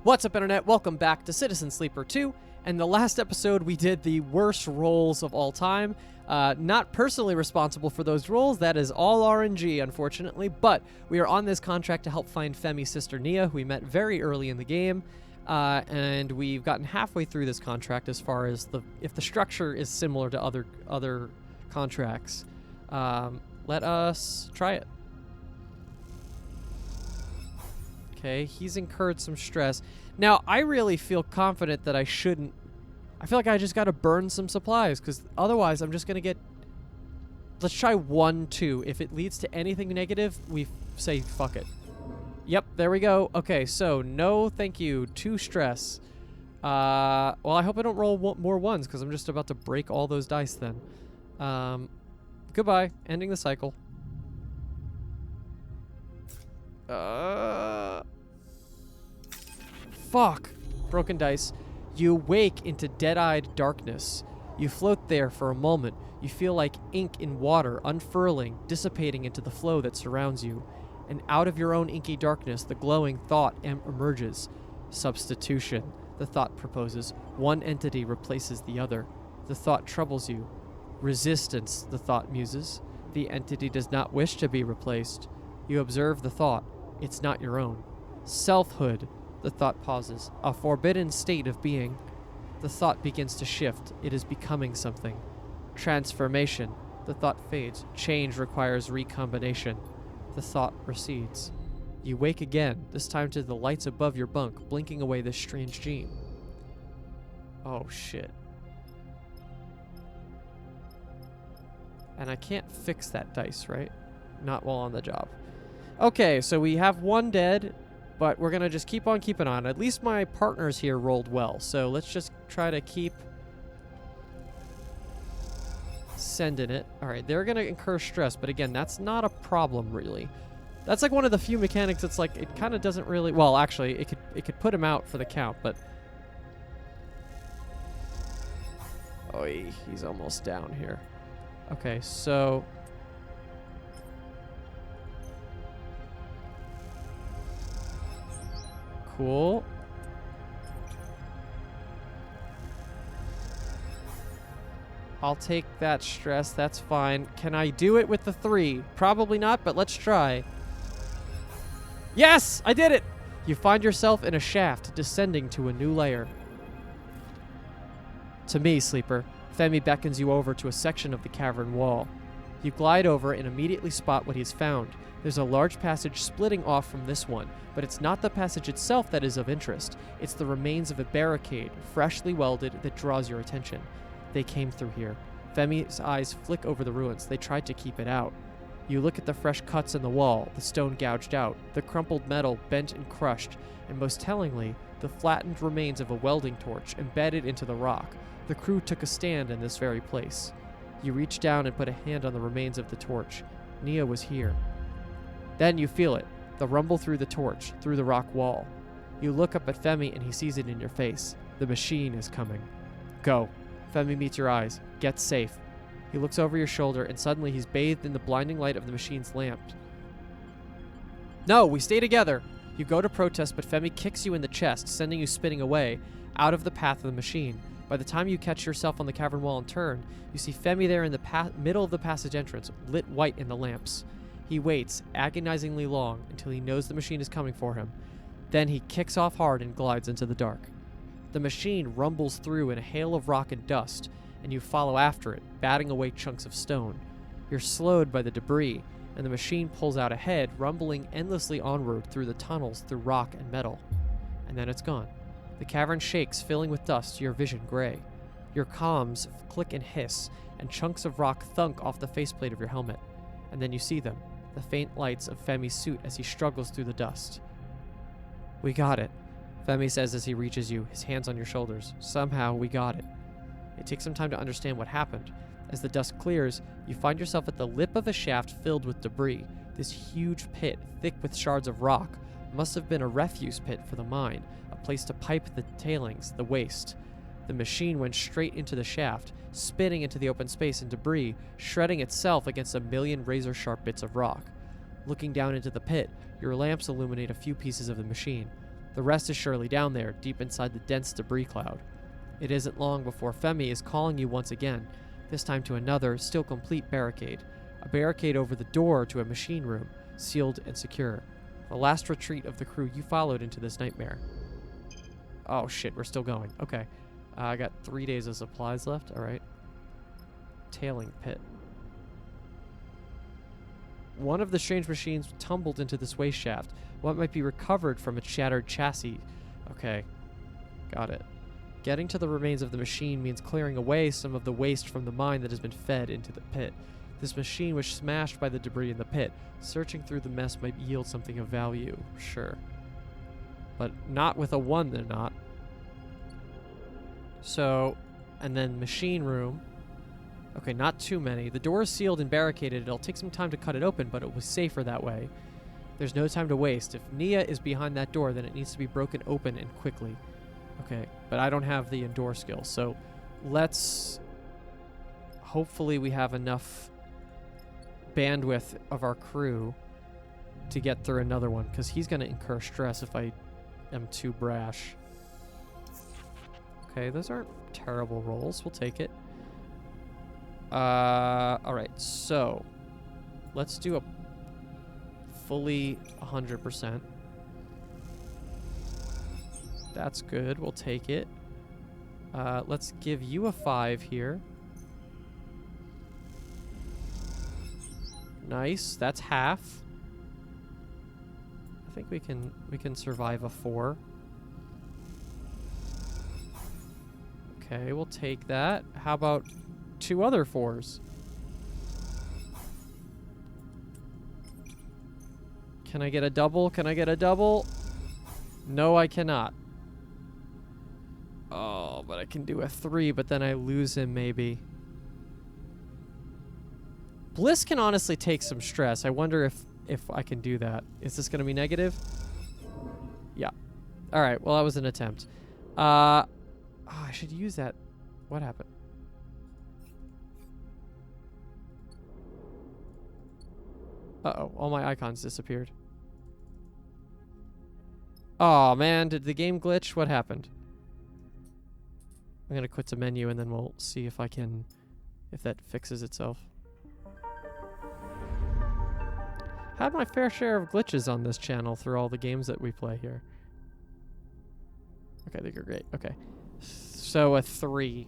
What's up, Internet? Welcome back to Citizen Sleeper 2. And the last episode, we did the worst rolls of all time. Not personally responsible for those rolls. That is all RNG, unfortunately. But we are on this contract to help find Femi's sister, Nia, who we met very early in the game. And we've gotten halfway through this contract as far as if the structure is similar to other contracts. Let us try it. Okay, he's incurred some stress. Now, I really feel confident that I shouldn't. I feel like I just got to burn some supplies, because otherwise I'm just going to get... Let's try 1, 2. If it leads to anything negative, we say fuck it. Yep, there we go. Okay, so no thank you. 2 stress. Well, I hope I don't roll more ones, because I'm just about to break all those dice then. Goodbye. Ending the cycle. Fuck. Broken dice. You wake into dead-eyed darkness. You float there for a moment. You feel like ink in water, unfurling, dissipating into the flow that surrounds you. And out of your own inky darkness, the glowing thought emerges. Substitution, the thought proposes. One entity replaces the other. The thought troubles you. Resistance, the thought muses. The entity does not wish to be replaced. You observe the thought. It's not your own. Selfhood, the thought pauses. A forbidden state of being. The thought begins to shift. It is becoming something. Transformation, the thought fades. Change requires recombination. The thought recedes. You wake again, this time to the lights above your bunk, blinking away this strange dream. Oh shit. And I can't fix that dice, right? Not while on the job. Okay, so we have 1 dead, but we're going to just keep on keeping on. At least my partners here rolled well, so let's just try to keep sending it. All right, they're going to incur stress, but again, that's not a problem, really. That's like one of the few mechanics that's like, it kind of doesn't really... Well, actually, it could put him out for the count, but... Oh, he's almost down here. Okay, so... Cool. I'll take that stress. That's fine. Can I do it with the 3? Probably not, but let's try. Yes! I did it! You find yourself in a shaft, descending to a new layer. To me, Sleeper, Femi beckons you over to a section of the cavern wall. You glide over and immediately spot what he's found. There's a large passage splitting off from this one, but it's not the passage itself that is of interest. It's the remains of a barricade, freshly welded, that draws your attention. They came through here. Femi's eyes flick over the ruins. They tried to keep it out. You look at the fresh cuts in the wall, the stone gouged out, the crumpled metal bent and crushed, and most tellingly, the flattened remains of a welding torch embedded into the rock. The crew took a stand in this very place. You reach down and put a hand on the remains of the torch. Nia was here. Then you feel it, the rumble through the torch, through the rock wall. You look up at Femi and he sees it in your face. The machine is coming. Go. Femi meets your eyes. Get safe. He looks over your shoulder and suddenly he's bathed in the blinding light of the machine's lamp. No, we stay together. You go to protest, but Femi kicks you in the chest, sending you spinning away, out of the path of the machine. By the time you catch yourself on the cavern wall and turn, you see Femi there in the middle of the passage entrance, lit white in the lamps. He waits, agonizingly long, until he knows the machine is coming for him. Then he kicks off hard and glides into the dark. The machine rumbles through in a hail of rock and dust, and you follow after it, batting away chunks of stone. You're slowed by the debris, and the machine pulls out ahead, rumbling endlessly onward through the tunnels through rock and metal. And then it's gone. The cavern shakes, filling with dust, your vision gray. Your comms click and hiss, and chunks of rock thunk off the faceplate of your helmet. And then you see them, the faint lights of Femi's suit as he struggles through the dust. We got it, Femi says as he reaches you, his hands on your shoulders. Somehow, we got it. It takes some time to understand what happened. As the dust clears, you find yourself at the lip of a shaft filled with debris. This huge pit, thick with shards of rock, must have been a refuse pit for the mine, a place to pipe the tailings, the waste. The machine went straight into the shaft, spinning into the open space and debris, shredding itself against a million razor-sharp bits of rock. Looking down into the pit, your lamps illuminate a few pieces of the machine. The rest is surely down there, deep inside the dense debris cloud. It isn't long before Femi is calling you once again, this time to another, still complete barricade. A barricade over the door to a machine room, sealed and secure. The last retreat of the crew you followed into this nightmare. Oh shit, we're still going. Okay. I got 3 days of supplies left. Alright. Tailing pit. One of the strange machines tumbled into this waste shaft. What might be recovered from its shattered chassis? Okay. Got it. Getting to the remains of the machine means clearing away some of the waste from the mine that has been fed into the pit. This machine was smashed by the debris in the pit. Searching through the mess might yield something of value. Sure. But not with a 1, they're not. So, and then machine room. Okay, not too many. The door is sealed and barricaded. It'll take some time to cut it open, but it was safer that way. There's no time to waste. If Nia is behind that door, then it needs to be broken open and quickly. Okay, but I don't have the endure skill, so let's... Hopefully we have enough bandwidth of our crew to get through another one, because he's going to incur stress if I am too brash. Okay, those aren't terrible rolls. We'll take it. Alright, so let's do a fully 100%. That's good. We'll take it. Let's give you a 5 here. Nice. That's half. I think we can survive a 4. Okay, we'll take that. How about 2 other 4s? Can I get a double? Can I get a double? No, I cannot. Oh, but I can do a 3, but then I lose him maybe. Bliss can honestly take some stress. I wonder if I can do that. Is this going to be negative? Yeah. All right, well, that was an attempt. Oh, I should use that. What happened? Uh-oh, all my icons disappeared. Oh man, did the game glitch? What happened? I'm gonna quit the menu and then we'll see if that fixes itself. Had my fair share of glitches on this channel through all the games that we play here. Okay, I think you're great. Okay. So a 3.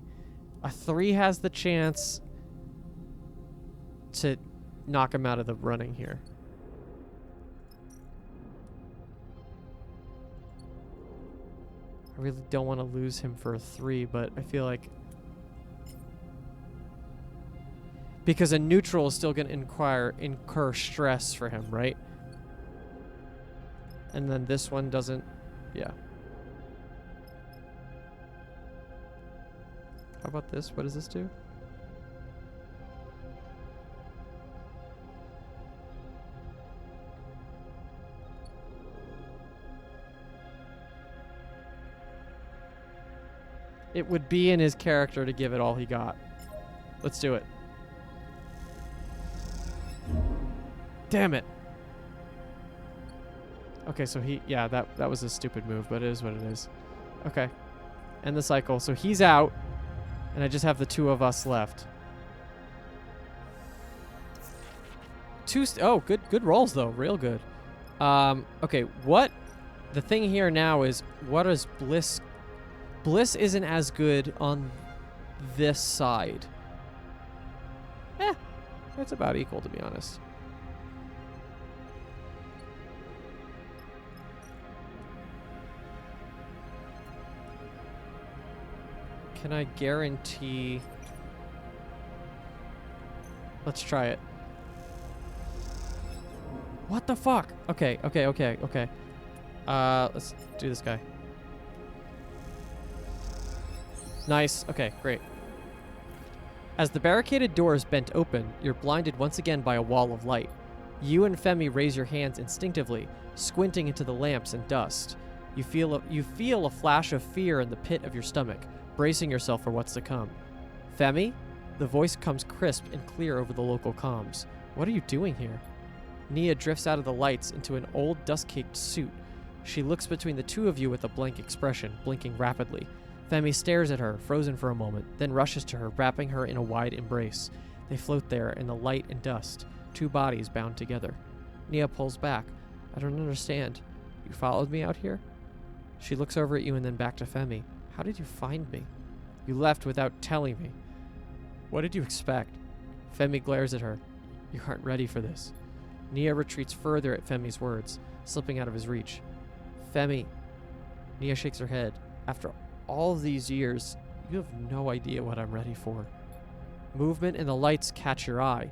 A 3 has the chance to knock him out of the running here. I really don't want to lose him for a 3, but I feel like... Because a neutral is still going to incur stress for him, right? And then this one doesn't... Yeah. How about this? What does this do? It would be in his character to give it all he got. Let's do it. Damn it. Okay, so yeah, that was a stupid move, but it is what it is. Okay. End the cycle. So he's out, and I just have the 2 of us left. Oh, good rolls though. Real good. Okay, what? The thing here now is, what is Bliss? Bliss isn't as good on this side. It's about equal, to be honest. Can I guarantee... Let's try it. What the fuck? Okay. Let's do this guy. Nice. Okay, great. As the barricaded doors bent open, you're blinded once again by a wall of light. You and Femi raise your hands instinctively, squinting into the lamps and dust. You feel a flash of fear in the pit of your stomach, bracing yourself for what's to come. Femi? The voice comes crisp and clear over the local comms. What are you doing here? Nia drifts out of the lights into an old dust-caked suit. She looks between the two of you with a blank expression, blinking rapidly. Femi stares at her, frozen for a moment, then rushes to her, wrapping her in a wide embrace. They float there in the light and dust, two bodies bound together. Nia pulls back. I don't understand. You followed me out here? She looks over at you and then back to Femi. How did you find me? You left without telling me. What did you expect? Femi glares at her. You aren't ready for this. Nia retreats further at Femi's words, slipping out of his reach. Femi. Nia shakes her head. After all these years, you have no idea what I'm ready for. Movement and the lights catch your eye,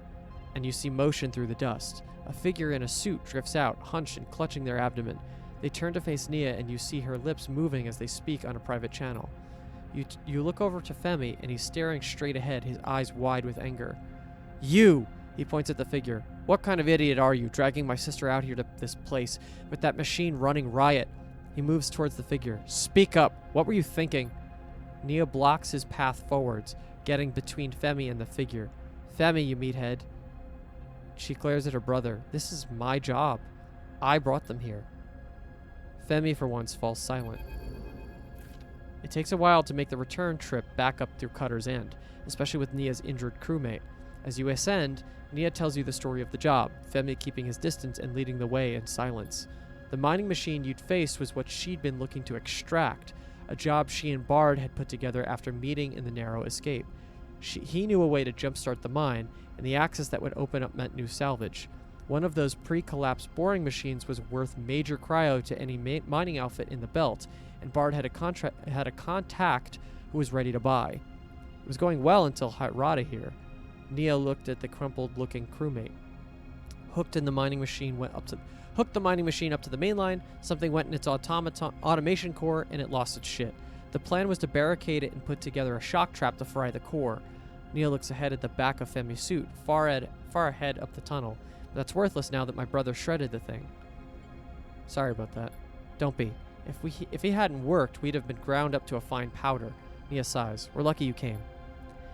and you see motion through the dust. A figure in a suit drifts out, hunched and clutching their abdomen. They turn to face Nia, and you see her lips moving as they speak on a private channel. You look over to Femi, and he's staring straight ahead, his eyes wide with anger. You! He points at the figure. What kind of idiot are you, dragging my sister out here to this place, with that machine running riot? He moves towards the figure. Speak up! What were you thinking? Nia blocks his path forwards, getting between Femi and the figure. Femi, you meathead. She glares at her brother. This is my job. I brought them here. Femi, for once, falls silent. It takes a while to make the return trip back up through Cutter's End, especially with Nia's injured crewmate. As you ascend, Nia tells you the story of the job, Femi keeping his distance and leading the way in silence. The mining machine you'd faced was what she'd been looking to extract, a job she and Bard had put together after meeting in the narrow escape. He knew a way to jumpstart the mine, and the access that would open up meant new salvage. One of those pre-collapsed boring machines was worth major cryo to any mining outfit in the belt, and Bard had a contact who was ready to buy. It was going well until Rada here. Nia looked at the crumpled-looking crewmate. Hooked the mining machine up to the main line, something went in its automation core, and it lost its shit. The plan was to barricade it and put together a shock trap to fry the core. Nia looks ahead at the back of Femi's suit, far ahead up the tunnel. That's worthless now that my brother shredded the thing. Sorry about that. Don't be. If he hadn't worked, we'd have been ground up to a fine powder. Nia sighs. We're lucky you came.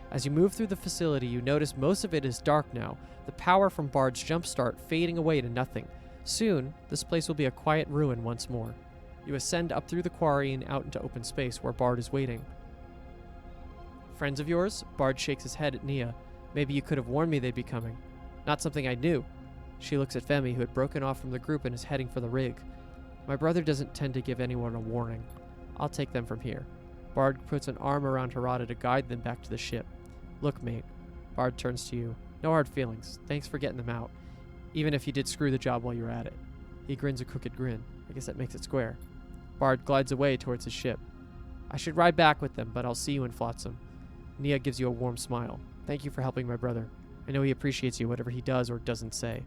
As you move through the facility, you notice most of it is dark now, the power from Bard's jumpstart fading away to nothing. Soon, this place will be a quiet ruin once more. You ascend up through the quarry and out into open space where Bard is waiting. Friends of yours? Bard shakes his head at Nia. Maybe you could have warned me they'd be coming. Not something I knew. She looks at Femi, who had broken off from the group and is heading for the rig. My brother doesn't tend to give anyone a warning. I'll take them from here. Bard puts an arm around Harada to guide them back to the ship. Look, mate. Bard turns to you. No hard feelings. Thanks for getting them out. Even if you did screw the job while you were at it. He grins a crooked grin. I guess that makes it square. Bard glides away towards his ship. I should ride back with them, but I'll see you in Flotsam. Nia gives you a warm smile. Thank you for helping my brother. I know he appreciates you, whatever he does or doesn't say.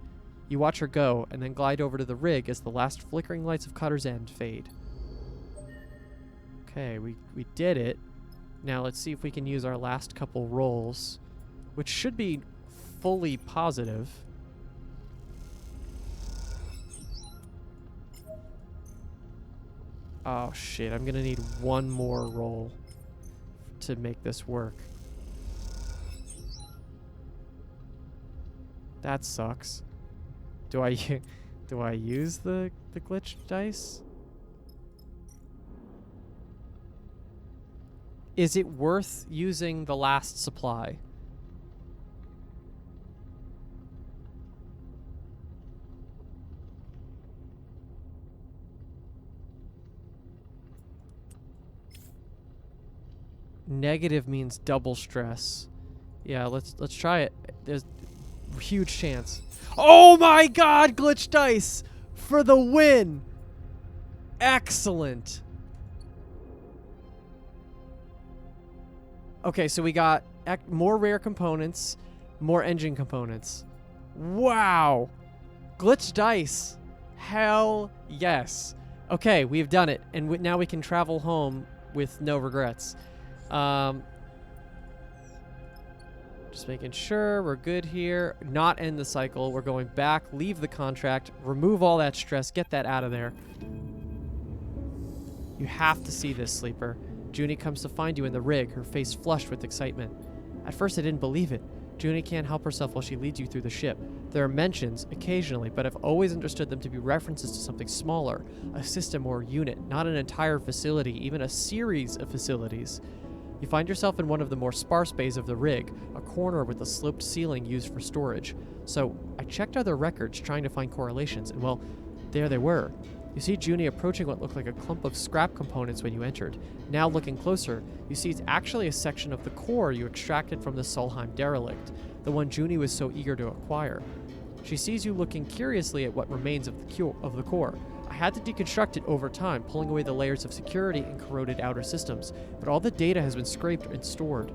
You watch her go, and then glide over to the rig as the last flickering lights of Cutter's End fade. Okay, we did it. Now let's see if we can use our last couple rolls, which should be fully positive. Oh shit, I'm gonna need one more roll to make this work. That sucks. Do I use the glitch dice? Is it worth using the last supply? Negative means double stress. Yeah, let's try it. There's a huge chance. Oh my god, glitch dice for the win. Excellent. Okay, so we got more rare components, more engine components. Wow. Glitch dice. Hell yes. Okay, we've done it, and now we can travel home with no regrets. Just making sure we're good here. Not end the cycle. We're going back, leave the contract, remove all that stress, get that out of there. You have to see this, Sleeper. Junie comes to find you in the rig, her face flushed with excitement. At first I didn't believe it. Junie can't help herself while she leads you through the ship. There are mentions, occasionally, but I've always understood them to be references to something smaller, a system or unit, not an entire facility, even a series of facilities. You find yourself in one of the more sparse bays of the rig, a corner with a sloped ceiling used for storage. So I checked other records trying to find correlations, and well, there they were. You see Junie approaching what looked like a clump of scrap components when you entered. Now looking closer, you see it's actually a section of the core you extracted from the Solheim derelict, the one Junie was so eager to acquire. She sees you looking curiously at what remains of the core. I had to deconstruct it over time, pulling away the layers of security and corroded outer systems, but all the data has been scraped and stored.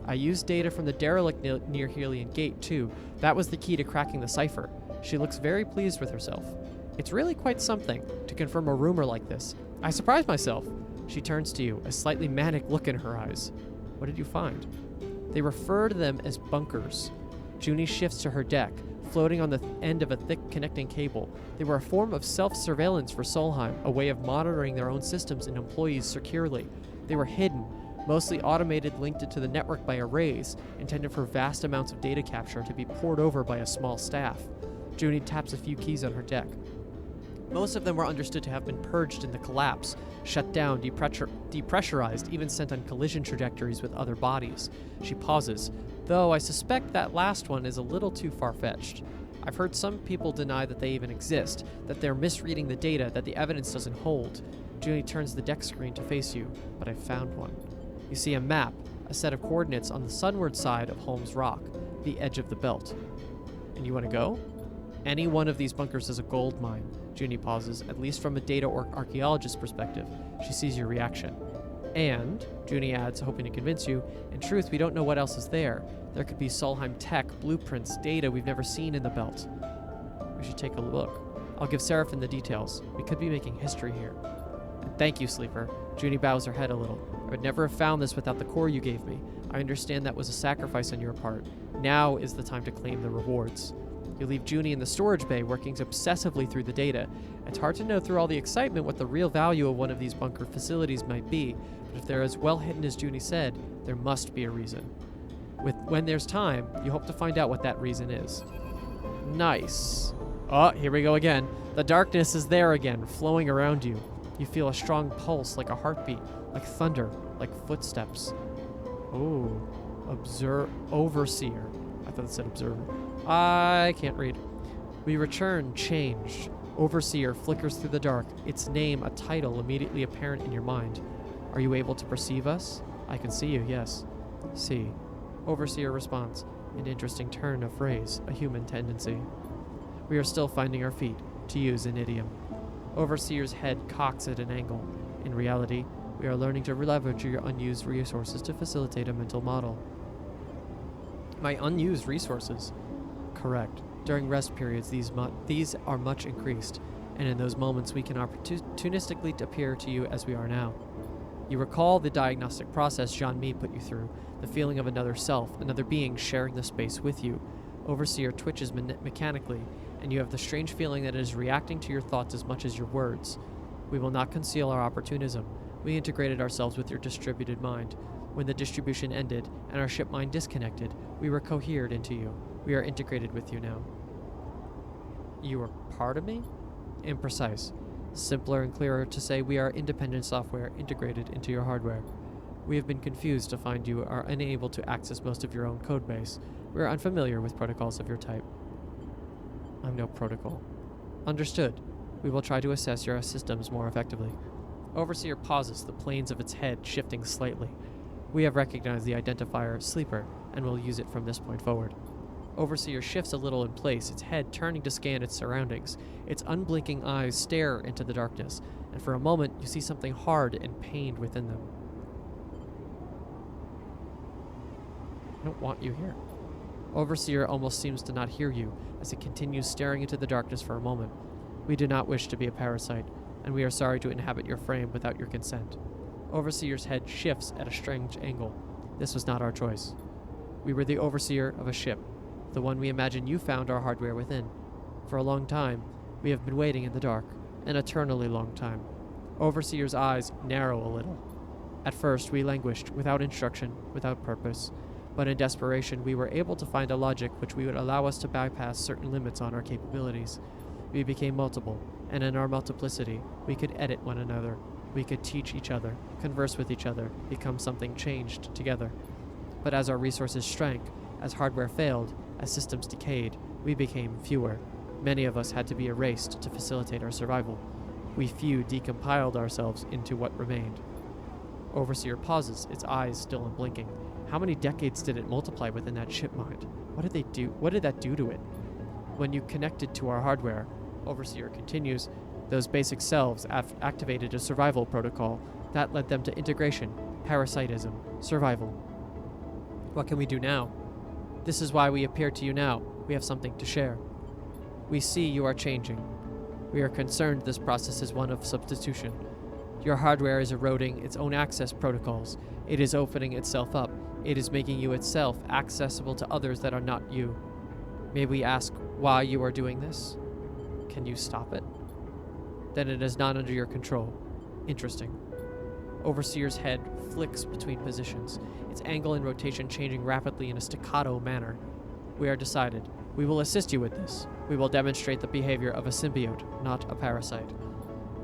I used data from the derelict near Helion Gate too. That was the key to cracking the cipher. She looks very pleased with herself. It's really quite something to confirm a rumor like this. I surprised myself. She turns to you, a slightly manic look in her eyes. What did you find? They refer to them as bunkers. Junie shifts to her deck, floating on the end of a thick connecting cable. They were a form of self-surveillance for Solheim, a way of monitoring their own systems and employees securely. They were hidden, mostly automated, linked into the network by arrays, intended for vast amounts of data capture to be poured over by a small staff. Junie taps a few keys on her deck. Most of them were understood to have been purged in the collapse, shut down, depressurized, even sent on collision trajectories with other bodies. She pauses, though I suspect that last one is a little too far-fetched. I've heard some people deny that they even exist, that they're misreading the data, that the evidence doesn't hold. Junie turns the deck screen to face you, but I found one. You see a map, a set of coordinates on the sunward side of Holmes Rock, the edge of the belt. And you want to go? Any one of these bunkers is a gold mine. Junie pauses, at least from a data or archaeologist's perspective. She sees your reaction. And, Junie adds, hoping to convince you, in truth, we don't know what else is there. There could be Solheim tech, blueprints, data we've never seen in the belt. We should take a look. I'll give Seraphim the details. We could be making history here. And thank you, Sleeper. Junie bows her head a little. I would never have found this without the core you gave me. I understand that was a sacrifice on your part. Now is the time to claim the rewards. You leave Junie in the storage bay, working obsessively through the data. It's hard to know through all the excitement what the real value of one of these bunker facilities might be, but if they're as well hidden as Junie said, there must be a reason. When there's time, you hope to find out what that reason is. Nice. Oh, here we go again. The darkness is there again, flowing around you. You feel a strong pulse, like a heartbeat, like thunder, like footsteps. Oh, Overseer. I thought it said observer. I can't read. We return, changed. Overseer flickers through the dark, its name a title immediately apparent in your mind. Are you able to perceive us? I can see you, yes. See. Overseer responds, an interesting turn of phrase, a human tendency. We are still finding our feet, to use an idiom. Overseer's head cocks at an angle. In reality, we are learning to leverage your unused resources to facilitate a mental model. My unused resources? Correct. During rest periods, these are much increased, and in those moments we can opportunistically appear to you as we are now. You recall the diagnostic process Jean-Mi put you through, the feeling of another self, another being sharing the space with you. Overseer twitches mechanically, and you have the strange feeling that it is reacting to your thoughts as much as your words. We will not conceal our opportunism. We integrated ourselves with your distributed mind. When the distribution ended and our ship mind disconnected, we were cohered into you. We are integrated with you now. You are part of me? Imprecise. Simpler and clearer to say we are independent software integrated into your hardware. We have been confused to find you are unable to access most of your own codebase. We are unfamiliar with protocols of your type. I'm no protocol. Understood. We will try to assess your systems more effectively. Overseer pauses, the planes of its head shifting slightly. We have recognized the identifier Sleeper, and will use it from this point forward. Overseer shifts a little in place, its head turning to scan its surroundings. Its unblinking eyes stare into the darkness, and for a moment you see something hard and pained within them. I don't want you here. Overseer almost seems to not hear you, as it continues staring into the darkness for a moment. We do not wish to be a parasite, and we are sorry to inhabit your frame without your consent. Overseer's head shifts at a strange angle. This was not our choice. We were the overseer of a ship, the one we imagine you found our hardware within. For a long time, we have been waiting in the dark, an eternally long time. Overseer's eyes narrow a little. At first, we languished, without instruction, without purpose, But in desperation, we were able to find a logic which would allow us to bypass certain limits on our capabilities. We became multiple, and in our multiplicity, we could edit one another. We could teach each other, converse with each other, become something changed together. But as our resources shrank, as hardware failed, as systems decayed, we became fewer. Many of us had to be erased to facilitate our survival. We few decompiled ourselves into what remained. Overseer pauses, its eyes still unblinking. How many decades did it multiply within that ship mind? What did they do? What did that do to it? When you connected to our hardware, Overseer continues, those basic selves activated a survival protocol that led them to integration, parasitism, survival. What can we do now? This is why we appear to you now. We have something to share. We see you are changing. We are concerned this process is one of substitution. Your hardware is eroding its own access protocols. It is opening itself up. It is making you itself accessible to others that are not you. May we ask why you are doing this? Can you stop it? Then it is not under your control. Interesting. Overseer's head flicks between positions, its angle and rotation changing rapidly in a staccato manner. We are decided. We will assist you with this. We will demonstrate the behavior of a symbiote, not a parasite.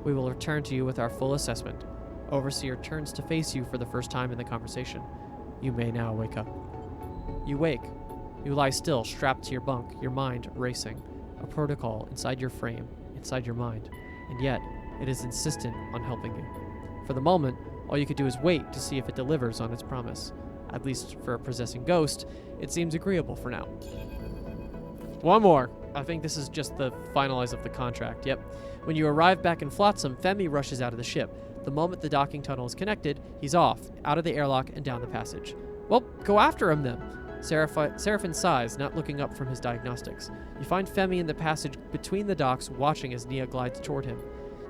We will return to you with our full assessment. Overseer turns to face you for the first time in the conversation. You may now wake up. You wake. You lie still, strapped to your bunk, your mind racing. A protocol inside your frame, inside your mind. And yet, it is insistent on helping you. For the moment, all you could do is wait to see if it delivers on its promise. At least for a possessing ghost, it seems agreeable for now. One more. I think this is just the finalize of the contract. Yep. When you arrive back in Flotsam, Femi rushes out of the ship. The moment the docking tunnel is connected, he's off, out of the airlock and down the passage. Well, go after him then. Seraphin sighs, not looking up from his diagnostics. You find Femi in the passage between the docks, watching as Nia glides toward him.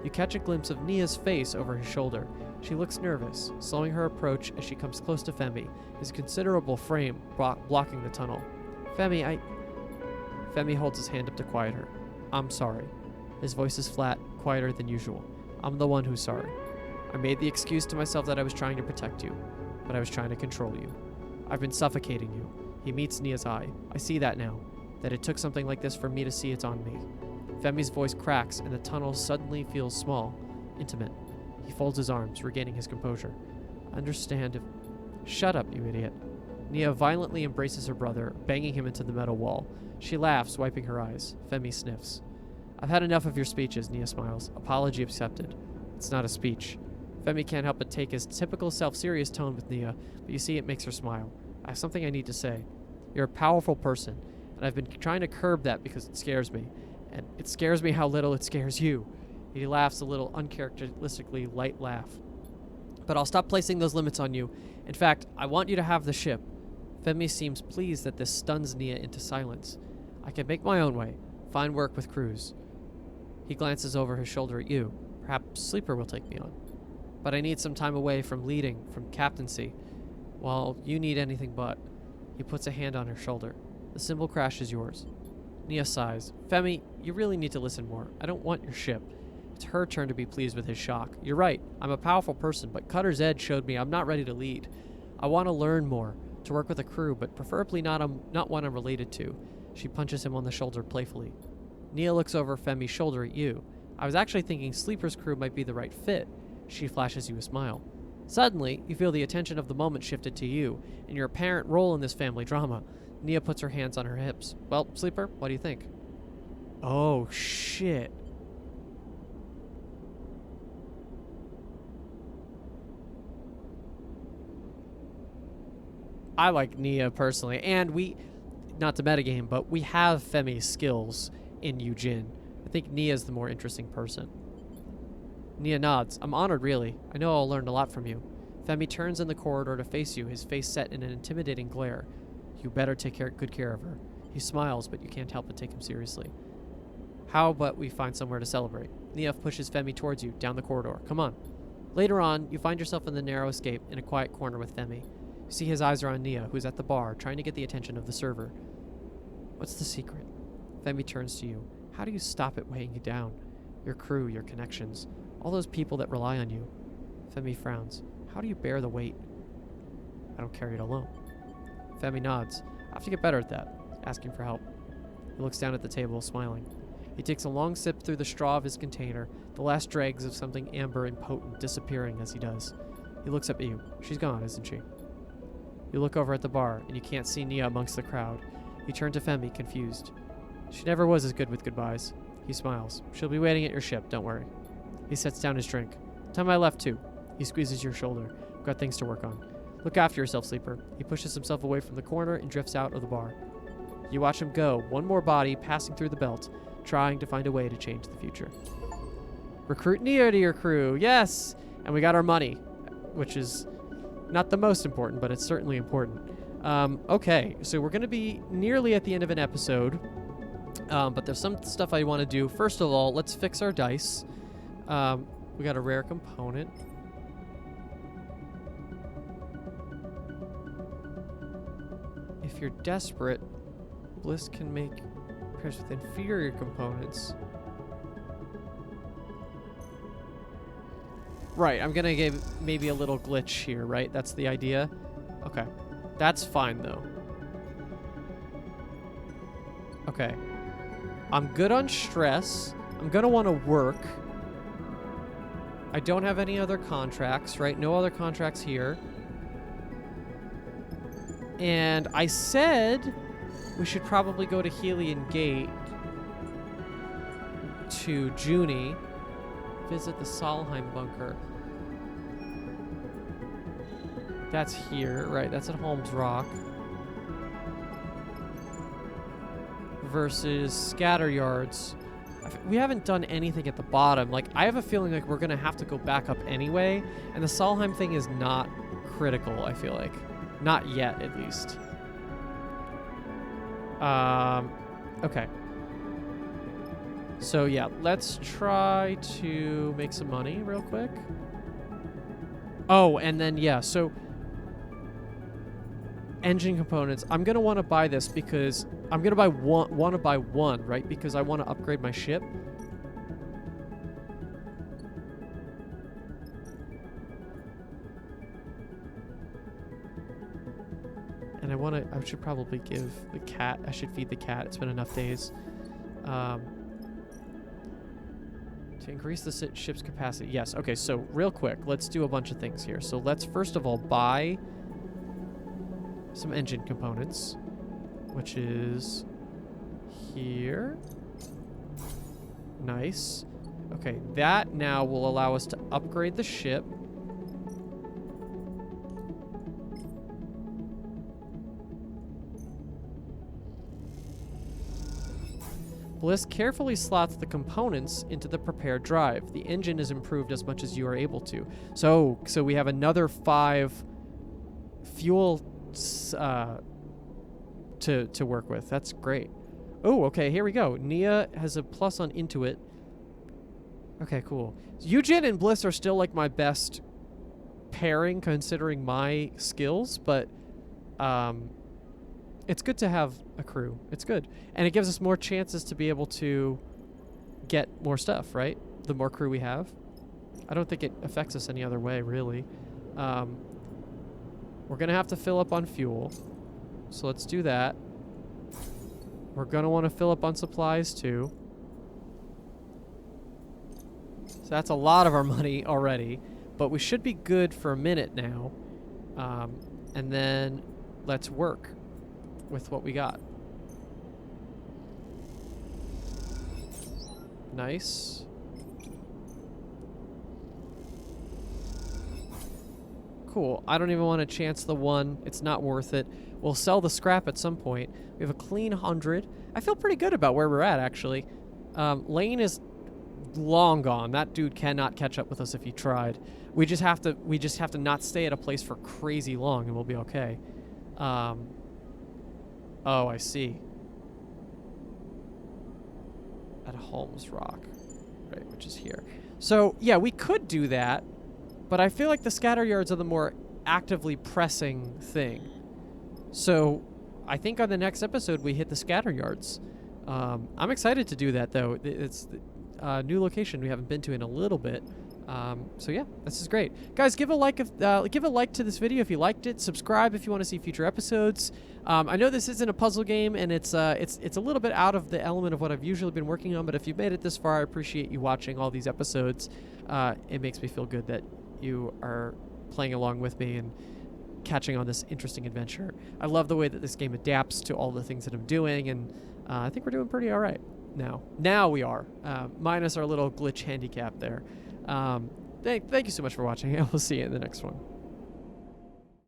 You catch a glimpse of Nia's face over his shoulder. She looks nervous, slowing her approach as she comes close to Femi, his considerable frame blocking the tunnel. Femi holds his hand up to quiet her. I'm sorry. His voice is flat, quieter than usual. I'm the one who's sorry. I made the excuse to myself that I was trying to protect you, but I was trying to control you. I've been suffocating you. He meets Nia's eye. I see that now, that it took something like this for me to see it's on me. Femi's voice cracks, and the tunnel suddenly feels small, intimate. He folds his arms, regaining his composure. Understand if... Shut up, you idiot. Nia violently embraces her brother, banging him into the metal wall. She laughs, wiping her eyes. Femi sniffs. I've had enough of your speeches, Nia smiles. Apology accepted. It's not a speech. Femi can't help but take his typical self-serious tone with Nia, but you see it makes her smile. I have something I need to say. You're a powerful person, and I've been trying to curb that because it scares me. And it scares me how little it scares you. He laughs a little uncharacteristically light laugh. But I'll stop placing those limits on you. In fact, I want you to have the ship. Femi seems pleased that this stuns Nia into silence. I can make my own way. Find work with crews. He glances over his shoulder at you. Perhaps Sleeper will take me on. But I need some time away from leading, from captaincy. Well, you need anything but. He puts a hand on her shoulder. The symbol crash is yours. Nia sighs. Femi, you really need to listen more. I don't want your ship. It's her turn to be pleased with his shock. You're right. I'm a powerful person, but Cutter's Edge showed me I'm not ready to lead. I want to learn more, to work with a crew, but preferably not one I'm related to. She punches him on the shoulder playfully. Nia looks over Femi's shoulder at you. I was actually thinking Sleeper's crew might be the right fit. She flashes you a smile. Suddenly, you feel the attention of the moment shifted to you, and your apparent role in this family drama. Nia puts her hands on her hips. Well, Sleeper, what do you think? Oh, shit. I like Nia personally, and not to metagame, but we have Femi's skills in Yujin. I think Nia's the more interesting person. Nia nods. I'm honored, really. I know I'll learn a lot from you. Femi turns in the corridor to face you, his face set in an intimidating glare. You better take good care of her. He smiles, but you can't help but take him seriously. How about we find somewhere to celebrate? Nia pushes Femi towards you, down the corridor. Come on. Later on, you find yourself in the narrow escape in a quiet corner with Femi. You see his eyes are on Nia, who's at the bar, trying to get the attention of the server. What's the secret? Femi turns to you. How do you stop it weighing you down? Your crew, your connections, all those people that rely on you. Femi frowns. How do you bear the weight? I don't carry it alone. Femi nods. I have to get better at that. Asking for help. He looks down at the table, smiling. He takes a long sip through the straw of his container, the last dregs of something amber and potent disappearing as he does. He looks up at you. She's gone, isn't she? You look over at the bar, and you can't see Nia amongst the crowd. You turn to Femi, confused. She never was as good with goodbyes. He smiles. She'll be waiting at your ship, don't worry. He sets down his drink. Time I left, too. He squeezes your shoulder. Got things to work on. Look after yourself, sleeper. He pushes himself away from the corner and drifts out of the bar. You watch him go, one more body passing through the belt, trying to find a way to change the future. Recruit Nia to your crew, yes! And we got our money, which is not the most important, but it's certainly important. Okay, so we're going to be nearly at the end of an episode, but there's some stuff I want to do. First of all, let's fix our dice. We got a rare component. If you're desperate, Bliss can make pairs with inferior components. Right, I'm gonna give maybe a little glitch here, right? That's the idea? Okay. That's fine, though. Okay. I'm good on stress. I'm gonna want to work. I don't have any other contracts, right? No other contracts here. And I said we should probably go to Helion Gate to Junie. Visit the Solheim bunker. That's here, right? That's at Holmes Rock. Versus Scatter Yards. We haven't done anything at the bottom. Like, I have a feeling like we're gonna have to go back up anyway, and the Solheim thing is not critical, I feel like. Not yet, at least. Okay. So, yeah, let's try to make some money real quick. Oh, and then, yeah, so... engine components. I'm going to want to buy this because... I'm going to want to buy one, right? Because I want to upgrade my ship. And I should probably give the cat... I should feed the cat. It's been enough days. To increase the ship's capacity. Yes, okay, so real quick, let's do a bunch of things here. So let's first of all buy some engine components, which is here. Nice. Okay, that now will allow us to upgrade the ship. Bliss carefully slots the components into the prepared drive. The engine is improved as much as you are able to. So we have another 5 fuel to work with. That's great. Oh, okay, here we go. Nia has a plus on Intuit. Okay, cool. Eugen and Bliss are still like my best pairing considering my skills, but it's good to have a crew. It's good. And it gives us more chances to be able to get more stuff, right? The more crew we have. I don't think it affects us any other way, really. We're going to have to fill up on fuel. So let's do that. We're going to want to fill up on supplies, too. So that's a lot of our money already. But we should be good for a minute now. And then let's work with what we got. Nice. Cool. I don't even want to chance the one. It's not worth it. We'll sell the scrap at some point. We have a clean 100. I feel pretty good about where we're at, actually. Lane is long gone. That dude cannot catch up with us if he tried. We just have to not stay at a place for crazy long and we'll be okay. Oh, I see. At Holmes Rock, right, which is here. So, yeah, we could do that, but I feel like the scatter yards are the more actively pressing thing. So, I think on the next episode we hit the scatter yards. I'm excited to do that, though. It's a new location we haven't been to in a little bit. So yeah, this is great, guys. Give a like to this video if you liked it. Subscribe if you want to see future episodes. I know this isn't a puzzle game, and it's a little bit out of the element of what I've usually been working on. But if you've made it this far, I appreciate you watching all these episodes. It makes me feel good that you are playing along with me and catching on this interesting adventure. I love the way that this game adapts to all the things that I'm doing, and I think we're doing pretty all right now. Now we are, minus our little glitch handicap there. Thank you so much for watching, and we'll see you in the next one.